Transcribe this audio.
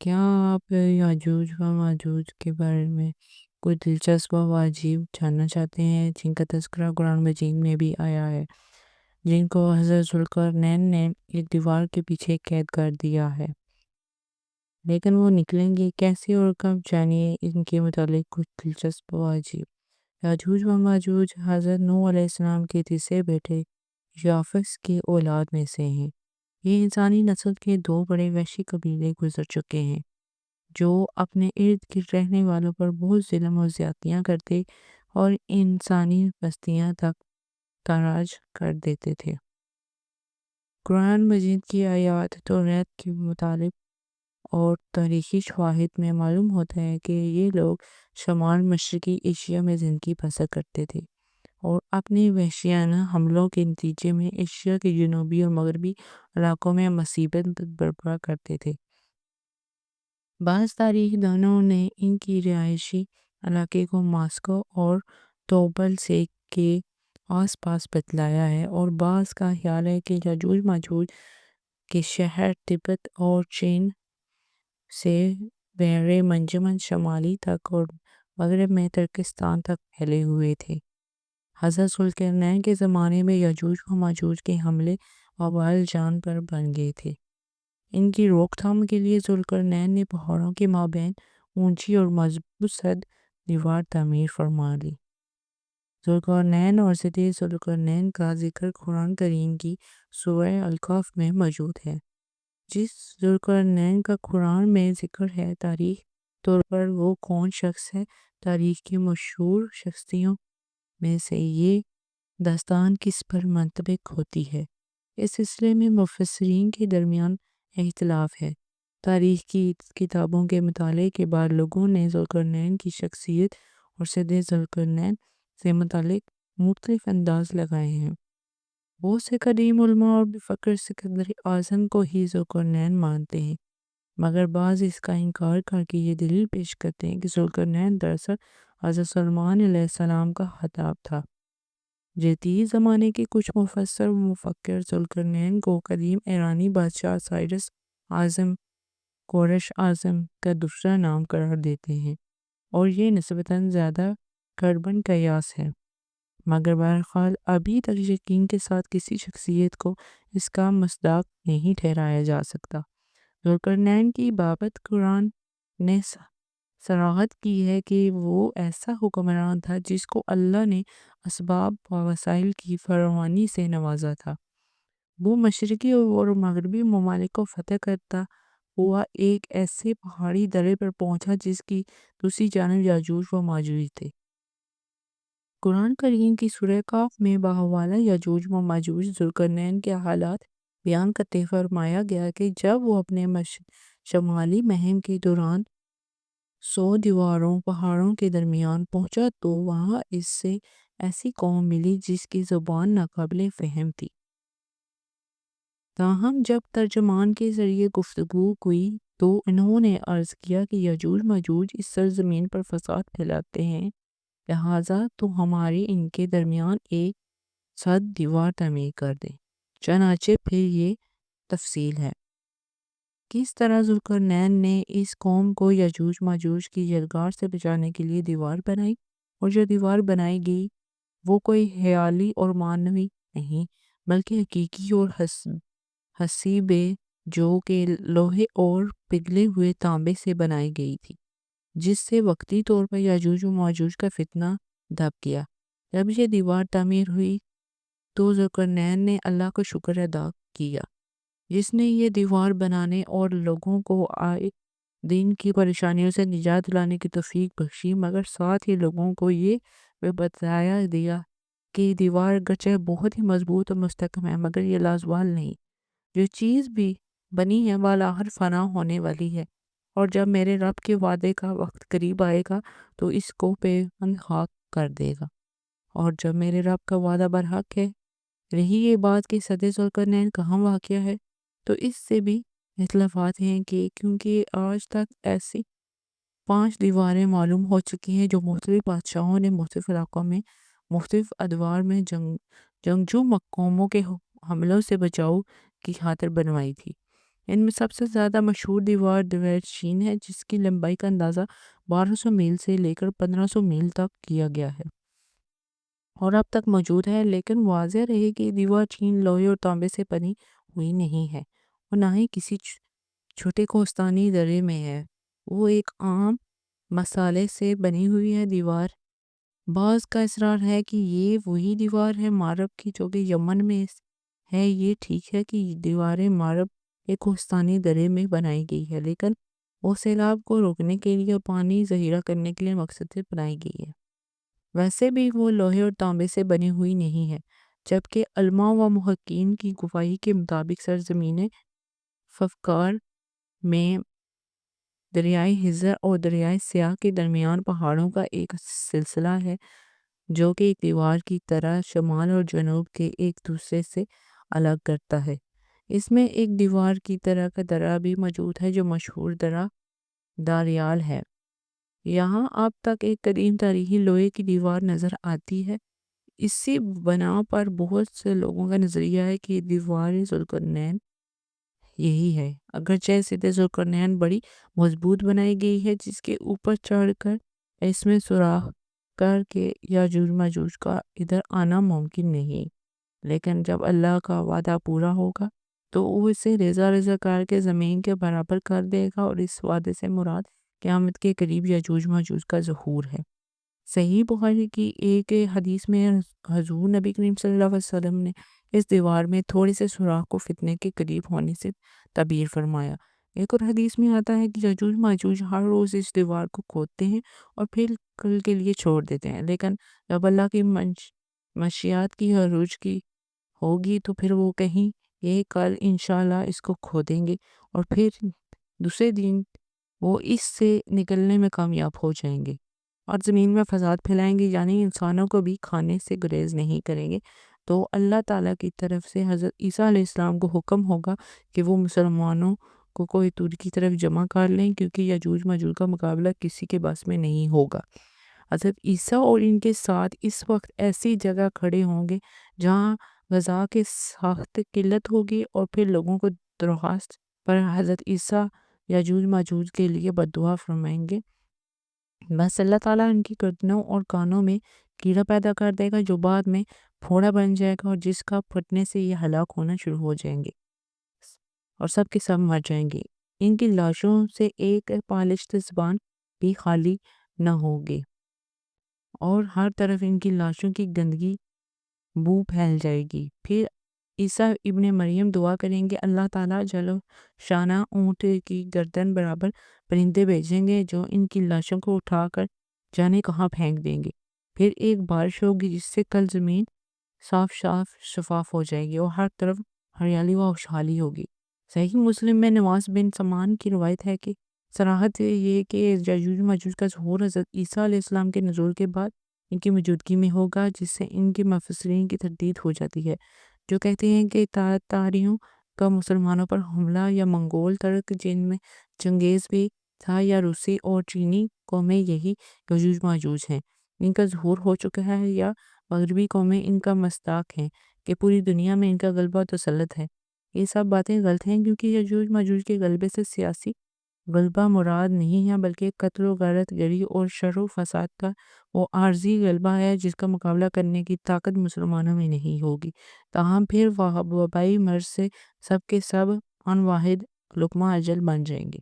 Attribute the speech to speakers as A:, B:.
A: کیا آپ یاجوج و ماجوج کے بارے میں کوئی دلچسپ و عجیب جاننا چاہتے ہیں جن کا تذکرہ قرآن مجید میں بھی آیا ہے، جن کو حضرت ذوالقرنین نے ایک دیوار کے پیچھے قید کر دیا ہے، لیکن وہ نکلیں گے کیسے اور کب؟ جانیے ان کے متعلق کچھ دلچسپ و عجیب۔ یاجوج و ماجوج حضرت نوح علیہ السلام کے تیسرے بیٹے یافس کی اولاد میں سے ہیں۔ یہ انسانی نسل کے دو بڑے وحشی قبیلے گزر چکے ہیں جو اپنے ارد گرد رہنے والوں پر بہت ظلم و زیادتیاں کرتے اور انسانی بستیاں تک تاراج کر دیتے تھے۔ قرآن مجید کی آیات توریت کے مطابق اور تاریخی شواہد میں معلوم ہوتا ہے کہ یہ لوگ شمال مشرقی ایشیا میں زندگی بسر کرتے تھے اور اپنی وحشیانہ حملوں کے نتیجے میں ایشیا کے جنوبی اور مغربی علاقوں میں مصیبت برپا کرتے تھے۔ بعض تاریخ دانوں نے ان کی رہائشی علاقے کو ماسکو اور توبل سے کے آس پاس بتلایا ہے، اور بعض کا خیال ہے کہ یاجوج ماجوج کے شہر تبت اور چین سے بحر منجمند شمالی تک اور مغرب میں ترکستان تک پھیلے ہوئے تھے۔ حضرت ذوالقرنین کے زمانے میں یاجوج و ماجوج کے حملے وبال جان پر بن گئے تھے۔ ان کی روک تھام کے لیے ذوالقرنین نے پہاڑوں کے مابین اونچی اور مضبوط سد دیوار تعمیر فرما لی۔ ذوالقرنین اور ضد ذوالقرنین کا ذکر قرآن کریم کی سورہ الکہف میں موجود ہے۔ جس ذوالقرنین کا قرآن میں ذکر ہے، تاریخی طور پر وہ کون شخص ہے؟ تاریخ کی مشہور شخصیتوں میں سے یہ داستان کس پر منطبق ہوتی ہے؟ اس سلسلے میں مفسرین کے درمیان اختلاف ہے۔ تاریخ کی کتابوں کے مطالعے کے بعد لوگوں نے ذوالقرنین کی شخصیت اور ضد ذوالقرنین سے متعلق مختلف انداز لگائے ہیں۔ بہت سے قدیم علماء اور مفکر سکندر اعظم کو ہی ذوالقرنین مانتے ہیں، مگر بعض اس کا انکار کر کے یہ دلیل پیش کرتے ہیں کہ ذوالقرنین دراصل حضرت سلیمان علیہ السلام کا خطاب تھا۔ جدید زمانے کے کچھ مفسر و مفکر ذوالقرنین کو قدیم ایرانی بادشاہ سائرس اعظم، کورش اعظم کا دوسرا نام قرار دیتے ہیں، اور یہ نسبتاً زیادہ قربن قیاس ہے، مگر بہرحال ابھی تک یقین کے ساتھ کسی شخصیت کو اس کا مصداق نہیں ٹھہرایا جا سکتا۔ ذوالقرنین کی بابت قرآن نے صراحت کی ہے کہ وہ ایسا حکمران تھا جس کو اللہ نے اسباب و وسائل کی فراوانی سے نوازا تھا۔ وہ مشرقی اور مغربی ممالک کو فتح کرتا ہوا ایک ایسے پہاڑی درے پر پہنچا جس کی دوسری جانب یاجوج و ماجوج تھے۔ قرآن کریم کی سورہ کہف میں بحوالہ یاجوج و ماجوج ذوالقرنین کے حالات بیان کرتے فرمایا گیا کہ جب وہ اپنے شمالی مہم کے دوران 100 دیواروں پہاڑوں کے درمیان پہنچا تو وہاں اس سے ایسی قوم ملی جس کی زبان ناقابل فہم تھی۔ تاہم جب ترجمان کے ذریعے گفتگو ہوئی تو انہوں نے عرض کیا کہ یاجوج ماجوج اس سرزمین پر فساد پھیلاتے ہیں، لہٰذا تو ہمارے ان کے درمیان ایک سد دیوار تعمیر کر دیں۔ چنانچہ پھر یہ تفصیل ہے۔ کس طرح ذوالقرنین نے اس قوم کو یاجوج ماجوج کی یلغار سے بچانے کے لیے دیوار بنائی، اور جو دیوار بنائی گئی وہ کوئی خیالی اور معنوی نہیں بلکہ حقیقی اور حسیب جو کہ لوہے اور پگھلے ہوئے تانبے سے بنائی گئی تھی، جس سے وقتی طور پر یاجوج و ماجوج کا فتنہ دب گیا۔ جب یہ دیوار تعمیر ہوئی تو ذوالقرنین نے اللہ کا شکر ادا کیا جس نے یہ دیوار بنانے اور لوگوں کو آئے دن کی پریشانیوں سے نجات دلانے کی توفیق بخشی، مگر ساتھ ہی لوگوں کو یہ بھی بتایا دیا کہ دیوار اگرچہ بہت ہی مضبوط اور مستحکم ہے مگر یہ لازوال نہیں، جو چیز بھی بنی ہے بالآخر فنا ہونے والی ہے، اور جب میرے رب کے وعدے کا وقت قریب آئے گا تو اس کو پہ خاک کر دے گا، اور جب میرے رب کا وعدہ برحق ہے۔ رہی یہ بات کہ سد ذوالقرنین کہاں واقع ہے، تو اس سے بھی اختلافات ہیں کہ کیونکہ آج تک ایسی 5 دیواریں معلوم ہو چکی ہیں جو مختلف بادشاہوں نے مختلف علاقوں میں مختلف ادوار میں جنگجو قوموں کے حملوں سے بچاؤ کی خاطر بنوائی تھی۔ ان میں سب سے زیادہ مشہور دیوار دیوار چین ہے، جس کی لمبائی کا اندازہ 1200 میل سے لے کر 1500 میل تک کیا گیا ہے اور اب تک موجود ہے، لیکن واضح رہے کہ دیوار چین لوہے اور تانبے سے بنی ہوئی نہیں ہے اور نہ ہی کسی چھوٹے کوہستانی درے میں ہے۔ وہ ایک عام مسالے سے بنی ہوئی ہے دیوار۔ بعض کا اصرار ہے کہ یہ وہی دیوار ہے مارب کی جو کہ یمن میں ہے۔ یہ ٹھیک ہے کہ دیوار مارب ایک کوہستانی درے میں بنائی گئی ہے، لیکن وہ سیلاب کو روکنے کے لیے اور پانی ذخیرہ کرنے کے لیے مقصد سے بنائی گئی ہے۔ ویسے بھی وہ لوہے اور تانبے سے بنی ہوئی نہیں ہے، جبکہ علماء و محققین کی گواہی کے مطابق سرزمین ففکار میں دریائے ہزر اور دریائے سیاہ کے درمیان پہاڑوں کا ایک سلسلہ ہے جو کہ ایک دیوار کی طرح شمال اور جنوب کے ایک دوسرے سے الگ کرتا ہے۔ اس میں ایک دیوار کی طرح کا درہ بھی موجود ہے جو مشہور درہ داریال ہے۔ یہاں اب تک ایک قدیم تاریخی لوہے کی دیوار نظر آتی ہے۔ اسی بنا پر بہت سے لوگوں کا نظریہ ہے کہ دیوار ذوالقرنین یہی ہے، اگرچہ سدھے ذوالقرنین بڑی مضبوط بنائی گئی ہے جس کے اوپر چڑھ کر اس میں سوراخ کر کے یاجوج ماجوج کا ادھر آنا ممکن نہیں، لیکن جب اللہ کا وعدہ پورا ہوگا تو وہ اسے ریزہ ریزہ کر کے زمین کے برابر کر دے گا، اور اس وعدے سے مراد قیامت کے قریب یاجوج ماجوج کا ظہور ہے۔ صحیح بخاری کی ایک حدیث میں حضور نبی کریم صلی اللہ علیہ وسلم نے اس دیوار میں تھوڑے سے سوراخ کو فتنے کے قریب ہونے سے تعبیر فرمایا۔ ایک اور حدیث میں آتا ہے کہ یاجوج ماجوج ہر روز اس دیوار کو کھودتے ہیں اور پھر کل کے لیے چھوڑ دیتے ہیں، لیکن جب اللہ کی مشیات کی عروج کی ہوگی تو پھر وہ کہیں یہ کل انشاءاللہ اس کو کھودیں گے اور پھر دوسرے دن وہ اس سے نکلنے میں کامیاب ہو جائیں گے اور زمین میں فساد پھیلائیں گے، یعنی انسانوں کو بھی کھانے سے گریز نہیں کریں گے۔ تو اللہ تعالیٰ کی طرف سے حضرت عیسیٰ علیہ السلام کو حکم ہوگا کہ وہ مسلمانوں کو کوئی طور کی طرف جمع کر لیں، کیونکہ یاجوج ماجوج کا مقابلہ کسی کے بس میں نہیں ہوگا۔ حضرت عیسیٰ اور ان کے ساتھ اس وقت ایسی جگہ کھڑے ہوں گے جہاں غذا کے سخت قلت ہوگی، اور پھر لوگوں کو درخواست پر حضرت عیسیٰ یاجوج ماجوج کے لیے بددعا فرمائیں گے، بس اللہ تعالیٰ ان کی گردنوں اور کانوں میں کیڑا پیدا کر دے گا جو بعد میں پھوڑا بن جائے گا، اور جس کا پھٹنے سے یہ ہلاک ہونا شروع ہو جائیں گے اور سب کے سب مر جائیں گے۔ ان کی لاشوں سے ایک پالشت زبان بھی خالی نہ ہوگی اور ہر طرف ان کی لاشوں کی گندگی بو پھیل جائے گی۔ پھر عیسیٰ ابن مریم دعا کریں گے، اللہ تعالیٰ جل شانہ اونٹ کی گردن برابر پرندے بھیجیں گے جو ان کی لاشوں کو اٹھا کر جانے کہاں پھینک دیں گے۔ پھر ایک بارش ہوگی جس سے کل زمین صاف شفاف ہو جائے گی اور ہر طرف ہریالی و خوشحالی ہوگی۔ صحیح مسلم میں نواس بن سمان کی روایت ہے کہ صراحت یہ کہ یاجوج ماجوج کا ظہور حضرت عیسیٰ علیہ السلام کے نزول کے بعد ان کی موجودگی میں ہوگا، جس سے ان کے مفسرین کی تردید ہو جاتی ہے جو کہتے ہیں کہ تاتاریوں کا مسلمانوں پر حملہ یا منگول ترک جن میں چنگیز بھی تھا یا روسی اور چینی قومیں یہی یاجوج ماجوج ہیں، ان کا ظہور ہو چکا ہے، یا مغربی قومیں ان کا مصداق ہیں کہ پوری دنیا میں ان کا غلبہ و تسلط ہے۔ یہ سب باتیں غلط ہیں کیونکہ یاجوج ماجوج کے غلبے سے سیاسی غلبہ مراد نہیں ہے، بلکہ قتل و غارت گری اور شر و فساد کا وہ عارضی غلبہ ہے جس کا مقابلہ کرنے کی طاقت مسلمانوں میں نہیں ہوگی۔ تاہم پھر وبائی مرض سے سب کے سب ان واحد لقمہ اجل بن جائیں گے۔